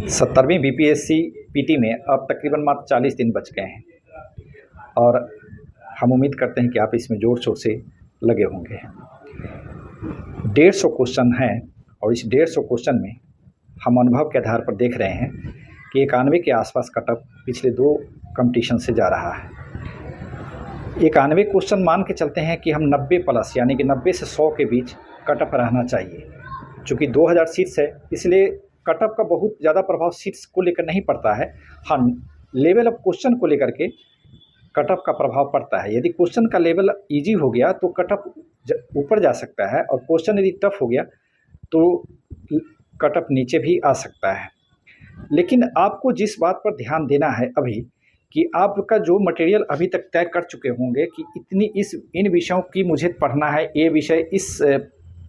17वीं BPSC PT में अब तकरीबन मात्र 40 दिन बच गए हैं और हम उम्मीद करते हैं कि आप इसमें ज़ोर शोर से लगे होंगे। 150 क्वेश्चन हैं और इस 150 क्वेश्चन में हम अनुभव के आधार पर देख रहे हैं कि 91 के आसपास कटअप पिछले 2 कंपटीशन से जा रहा है। 91 क्वेश्चन मान के चलते हैं कि हम 90 प्लस यानी कि 90 से 100 के बीच कटअप रहना चाहिए। चूँकि 2000 सीट्स है इसलिए कटअप का बहुत ज़्यादा प्रभाव सीट्स को लेकर नहीं पड़ता है। हाँ, लेवल ऑफ क्वेश्चन को लेकर के कटअप का प्रभाव पड़ता है। यदि क्वेश्चन का लेवल इजी हो गया तो कटअप ऊपर जा सकता है और क्वेश्चन यदि टफ हो गया तो कटअप नीचे भी आ सकता है। लेकिन आपको जिस बात पर ध्यान देना है अभी कि आपका जो मटेरियल अभी तक तय कर चुके होंगे कि इन विषयों की मुझे पढ़ना है, ये विषय इस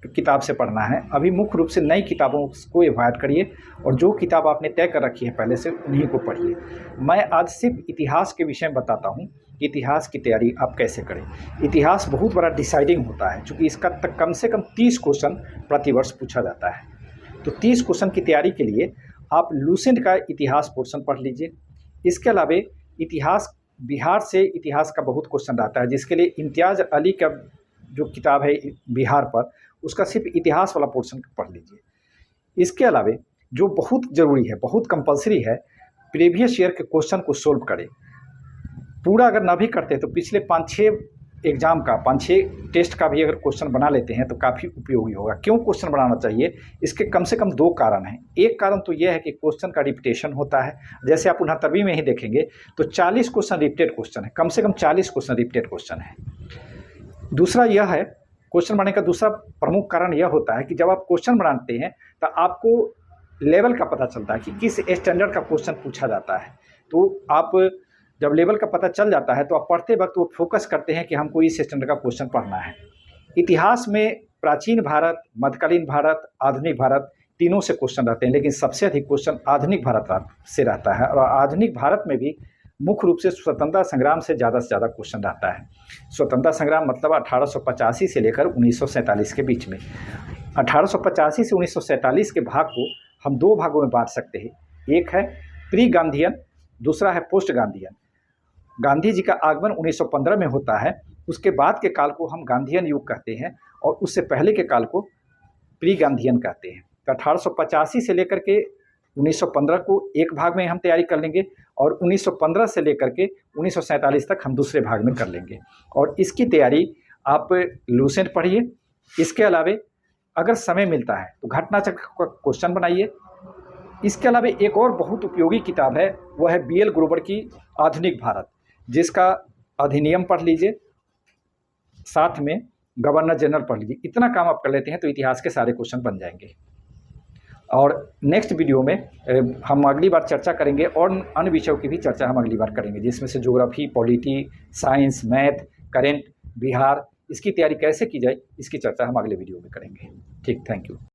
किताब से पढ़ना है। अभी मुख्य रूप से नई किताबों को अवॉइड करिए और जो किताब आपने तय कर रखी है पहले से उन्हीं को पढ़िए। मैं आज सिर्फ इतिहास के विषय में बताता हूँ कि इतिहास की तैयारी आप कैसे करें। इतिहास बहुत बड़ा डिसाइडिंग होता है क्योंकि इसका तक कम से कम 30 क्वेश्चन प्रतिवर्ष पूछा जाता है। तो 30 क्वेश्चन की तैयारी के लिए आप लूसेंट का इतिहास पोर्शन पढ़ लीजिए। इसके अलावा इतिहास बिहार से इतिहास का बहुत क्वेश्चन आता है जिसके लिए इम्तियाज़ अली का जो किताब है बिहार पर उसका सिर्फ इतिहास वाला पोर्शन पढ़ लीजिए। इसके अलावा जो बहुत ज़रूरी है, बहुत कंपलसरी है, प्रीवियस ईयर के क्वेश्चन को सोल्व करें। पूरा अगर ना भी करते तो पिछले 5-6 एग्ज़ाम का 5-6 टेस्ट का भी अगर क्वेश्चन बना लेते हैं तो काफ़ी उपयोगी होगा। क्यों क्वेश्चन बनाना चाहिए? इसके कम से कम 2 कारण हैं। एक कारण तो यह है कि क्वेश्चन का रिपीटेशन होता है। जैसे आप 69वीं में ही देखेंगे तो 40 क्वेश्चन रिपीटेड क्वेश्चन है, कम से कम 40 क्वेश्चन रिपीटेड क्वेश्चन है। दूसरा यह है, क्वेश्चन बनाने का दूसरा प्रमुख कारण यह होता है कि जब आप क्वेश्चन बनाते हैं तो आपको लेवल का पता चलता है कि किस स्टैंडर्ड का क्वेश्चन पूछा जाता है। तो आप जब लेवल का पता चल जाता है तो आप पढ़ते वक्त वो फोकस करते हैं कि हमको इस स्टैंडर्ड का क्वेश्चन पढ़ना है। इतिहास में प्राचीन भारत, मध्यकालीन भारत, आधुनिक भारत तीनों से क्वेश्चन रहते हैं, लेकिन सबसे अधिक क्वेश्चन आधुनिक भारत से रहता है और आधुनिक भारत में भी मुख्य रूप से स्वतंत्रता संग्राम से ज़्यादा क्वेश्चन रहता है। स्वतंत्रता संग्राम मतलब 1885 से लेकर 1947 के बीच में। 1885 से 1947 के भाग को हम 2 भागों में बांट सकते हैं। एक है प्री गांधीयन, दूसरा है पोस्ट गांधीयन। गांधी जी का आगमन 1915 में होता है, उसके बाद के काल को हम गांधीयन युग कहते हैं और उससे पहले के काल को प्री गांधीयन कहते हैं। तो 1885 से लेकर के 1915 को एक भाग में हम तैयारी कर लेंगे और 1915 से लेकर के 1947 तक हम दूसरे भाग में कर लेंगे और इसकी तैयारी आप लूसेंट पढ़िए। इसके अलावा अगर समय मिलता है तो घटनाचक्र का क्वेश्चन बनाइए। इसके अलावा एक और बहुत उपयोगी किताब है, वह है BL ग्रोवर की आधुनिक भारत, जिसका अधिनियम पढ़ लीजिए, साथ में गवर्नर जनरल पढ़ लीजिए। इतना काम आप कर लेते हैं तो इतिहास के सारे क्वेश्चन बन जाएंगे। और नेक्स्ट वीडियो में हम अगली बार चर्चा करेंगे और अन्य विषयों की भी चर्चा हम अगली बार करेंगे, जिसमें से geography, polity, science, math, current, Bihar, इसकी तैयारी कैसे की जाए इसकी चर्चा हम अगले वीडियो में करेंगे। ठीक, थैंक यू।